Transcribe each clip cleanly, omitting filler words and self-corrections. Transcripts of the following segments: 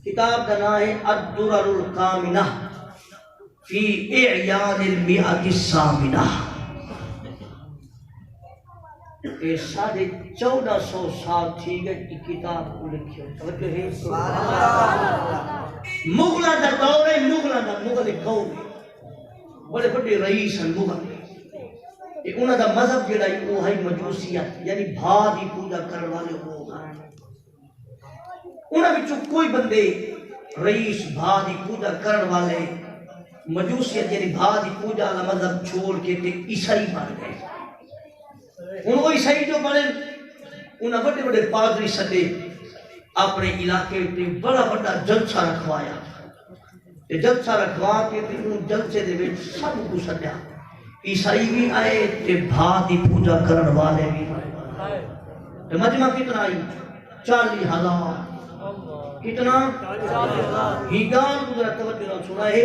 کتاب کا نام ہے الدرر الکامنہ فی اعیان المئۃ الثامنہ. یہ 1450 سال تھی گئی کی کتاب کو لکھی توجہ ہے. مغلہ دا دور ہے، مغلہ دا مغل قوم بڑے بڑے رئیس ہیں مغل. انہوں دا مذہب جڑا ہے وہ ہے مجوسیت، یعنی بھا دی پوجا کرنے والے لوگ ہیں. انہوں نے کوئی بندے رئیس بھا دی پوجا کرنے والے مجوسیت یعنی بھا دی پوجا والا مذہب چھوڑ کے تے عیسائی بن گئے. ان کو عیسائی جو بنے انہیں بڑے بڑے پادری سدے اپنے علاقے تے بڑا بڑا جلسہ رکھوایا. جلسہ رکھوا کے ان جلسے دے وچ سب کو سدیا. عیسائی بھی آئے تے بھا دی پوجا کرن والے بھی آئے. مجمع کتنا آئی؟ 40,000. کتنا؟ 40,000. ہی گان گزرا توجہ نہ سنا ہے.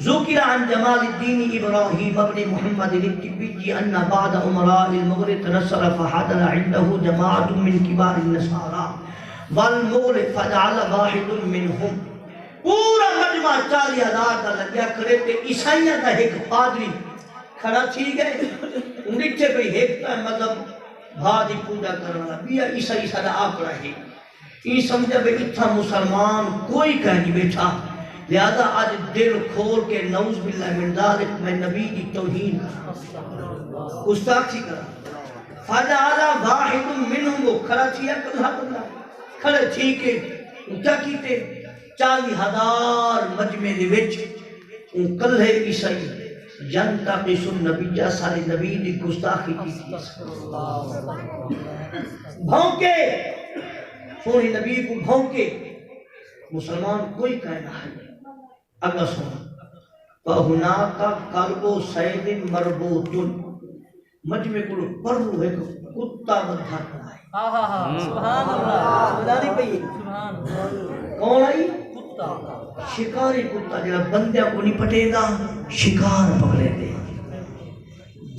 ذکر عن جمال الدین ابراہیم ابن محمد التبی ان بعد امراء المغرب تنصر فحضر عنده جماعت من کبار النصارى والمغرب فجعل واحد منهم. پورا مجمع 40,000 کا لگیا کرے تے عیسائیاں کا ایک پادری کھڑا تھی گئے. انڈیٹھے پہ ایک مطلب بھا دی پوجا کرنا بیا عیسائی سارا آکڑا ہے. یہ سمجھا بے اتھا مسلمان کوئی کہنی بیٹھا، لہذا آج دل کھول کے نعوذ باللہ من ذالک میں نبی کی توہین گستاخی کرا. فجعل واحد منهم وہ کھڑا تھیا کلھا بندہ کھڑے تھی کے کیا کیتے 40,000 مجمع دے وچ ان کلھے عیسائی ینتقص النبی سارے نبی دی گستاخی کی تھی. بھونکے سونے نبی کو بھونکے مسلمان کوئی کہنا ہے. اگر سنا فَهُنَاكَ قَلْبُ سَيْدٍ مَرْبُوطٌ مجمع کو پرلو ہے کتا بدھا کرنا ہے. سبحان اللہ. سبحان اللہ. کون آئی؟ کتا. شکاری کتا جڑا بندیاں کو نہیں پٹے گا شکار پکڑے دے.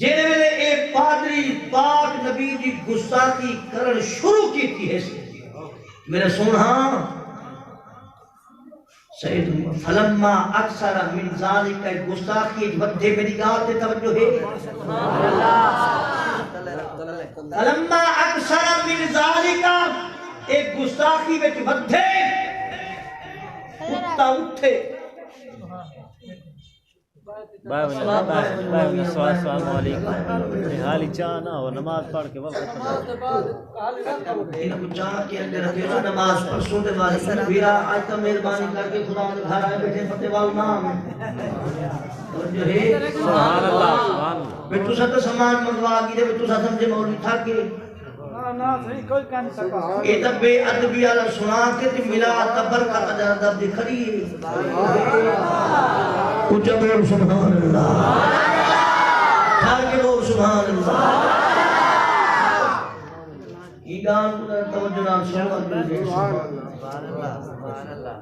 جیڑے ویلے اے پادری پاک نبی دی گستاخی کرن شروع کی تھی ہے میرے سنہا سید فلما اکثر من ذالک گستاخی بدھے میری گاہ تے توجہ ہے. فلما اکثر من ذالک ایک گستاخی وچ بدھے کتا اٹھے. السلام علیکم. حالی چانا اور نماز پڑھ کے وقت ان کو چاہ کے اندر رکھے جو نماز پڑھ سونے والی میرا آج کا مہربانی کر کے خدا نے گھر آئے بیٹھے فتح وال نام اور جو ہے سبحان اللہ سبحان اللہ. بیٹھو سا تو سامان منگوا گی دے بیٹھو سا سمجھے مولوی تھا کہ یہ تب بے ادبی والا سنا کے تے ملا تبر کا تجربہ دی کھڑی ہے. کچھ بول سبحان اللہ. کھا کے بول سبحان اللہ. ایگان کو توجہ نال سنوا دے. سبحان اللہ سبحان اللہ.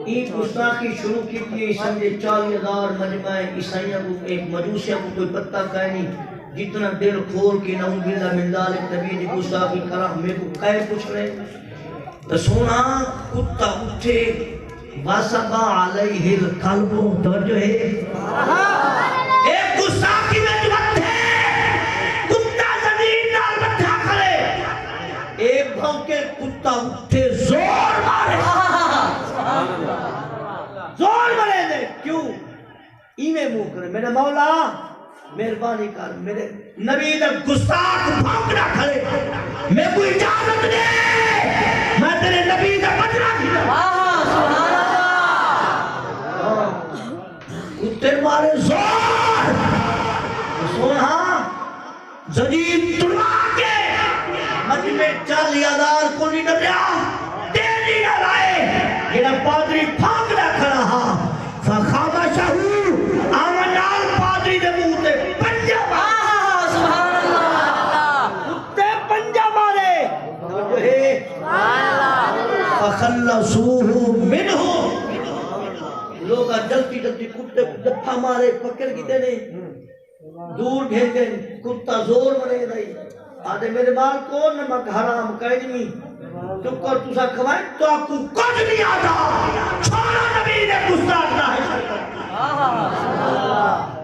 یہ گستاخی شروع کی تھی سمجھے 40,000 مجمع عیسائیوں کو ایک مجوسیوں کو کوئی پتہ کا نہیں. جتنا دل کھول کے نعوذ باللہ من ذالک نبی دی گستاخی کرا میں کو کہے پوچھ رہے تو سونا کتا اٹھے واسبا علیہ القلب توجہ ہے. ایک گستاخی میں جو بدھے کتا زمین نال بدھا کرے ایک بھونکے کتا اٹھے زور مارے زور مارے دے. کیوں ایمیں منہ کرے میرے مولا مہربانی کر میرے نبی دا گستاخ بھونکنا کھڑے میں کوئی اجازت دے میں تیرے نبی دا بجرا کھڑا. سبحان اللہ. کتے مارے زور سونا زجیر تڑوا کے مجمع 40,000 کو نہیں ڈریا تیری نہ لائے. یہ پادری بھونکنا کھڑا ہاں فخامشہ آمنال پادری دے منہ تے پنجا مارے. سبحان اللہ. کتے پنجا مارے فخلصوہ منہ. لوگا جلتی جلتی کتے جتھا مارے پکڑ کی دینے دور بھیجے. کتا زور مرے دائی آدھے میرے بال کون نمک حرام کہنی تو کر تسا کھوائیں تو آپ کو کچھ نہیں آتا چھوڑا نبی نے گستاخ نہ ہے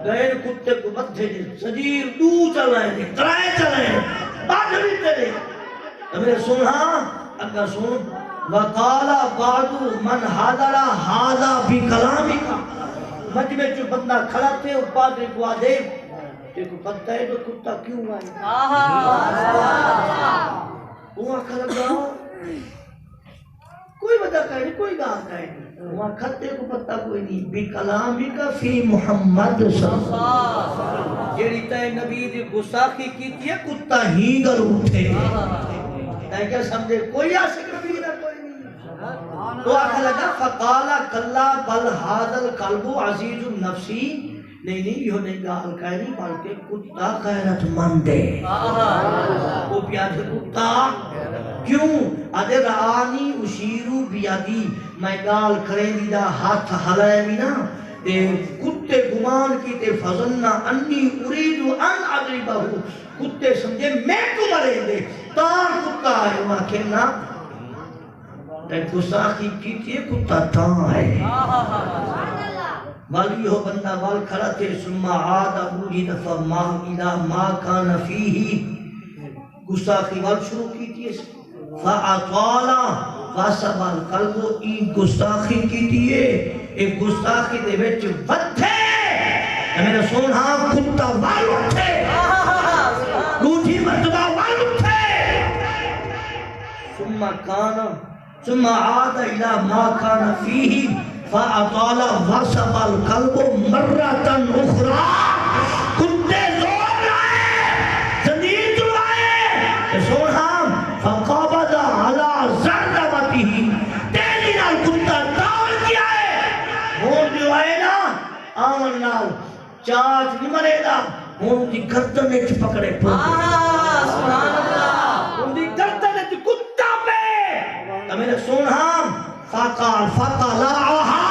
گئے کتے کو مدھے دے سجیر دو چلائیں دے ترائے چلائیں بات بھی تیرے میرے سنہا اگر سن وقالا بعدو من حاضرہ حاضا بھی کلامی کا مجمع جو بندہ کھڑا تھے وہ پادری کو آدھے دیکھو پتہ ہے تو کتا کیوں آئے وہاں کھڑا گا کوئی بتا کہیں نہیں کوئی گاہ کہیں نہیں وہاں کھتے کو پتہ کوئی نہیں بھی کلامی کا فی محمد صلی اللہ علیہ وسلم جیڑی تے نبی دی گستاخی کی تھی کتا ہی گر اٹھے تے کیا سمجھے کوئی عاشق نبی نہ کوئی نہیں تو آکھا لگا فقالا کلا بل حاضر قلب عزیز النفسی نہیں یہ نہیں گال کہہ نہیں بلکہ کتا غیرت مند ہے وہ پیادے کتا کیوں ادھے رانی اشیرو بیادی میں گال کریں دیدہ ہاتھ ہلائے بھی نا کتے گمان کی تے فضلنا انی اریدو ان اضربہ کتے سمجھے میں کو مرے دے تار کتا ہے وہاں کہنا تے گستاخی کی تھی کتا تاں ہے والی ہو بندہ وال کھڑا تھے ثم عاد ابوہی دفع ما کان فیہی گستاخی وال شروع کی تھی فاطالا واسب القلب این گستاخی کی تھی ایک گستاخی دے وچ ودھے میرا سونا کتا وال اٹھے دوٹھی مرتبہ وال اٹھے ثم عاد الى ما کان فیہی فاطال واسب القلب مرتن اخرى کتے زور لائے زندیر جو آئے سونا فقابض على زردبته تیلی نال کتا داول کیا ہے وہ جو آئے نا آمن نال چاچ نہیں مرے دا ان کی گردن اچھ پکڑے سبحان اللہ ان کی گردن اچھ کتا پہ تو میرے سونا فقال فقلعها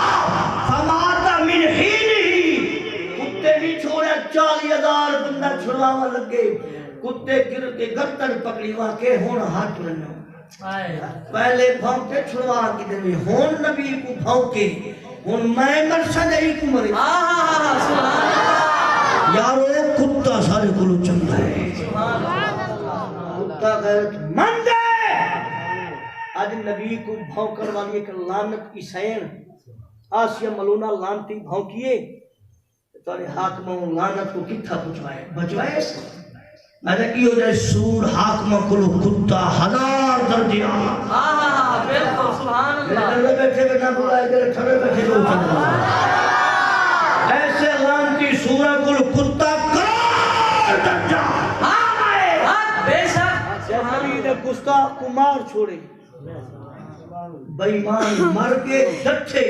فمات من حینہی کتے بھی چھوڑے 40,000 بندہ چھڑواما لگے کتے گر کے گردن پکڑی وہاں کے ہون ہاتھ رہنا پہلے بھونکے چھڑوا کی دے ہون نبی کو بھونکے ہون میں مرشد ہی کو مرے یارو کتا سارے کلو چند ہے کتا غیرت مند ہے آج نبی کو بھونکر والی ایک لانت عیسین آسیہ ملونہ لانتی بھونکیے تارے حاکموں لانت کو کتھا بچوائے سے میں نے کیوں جائے سور حاکمہ کلو کتا 1000 درجہ بالکل سبحان اللہ میرے بیٹھے بیٹھا بلائے گئے ٹھڑے بیٹھے جو چند ایسے لانتی سورہ کلو کتا کروڑ درجہ بے شک نبی نے گستاخ کو مار چھوڑے بیمان مر کے ڈٹھے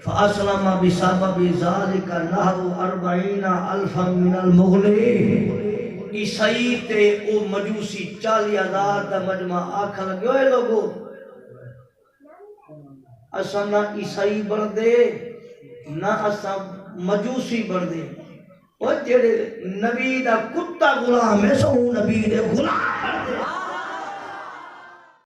فاسلم بسبب ذالک نحو 40,000 من المغلے عیسائی تے او مجوسی 40,000 دا مجمع آکھا لگے ہوئے لوگو اسا نہ عیسائی بڑھ دے نہ اسا مجوسی بڑھ دے اور جڑے نبی دا کتا غلام ہے سو نبی دے غلام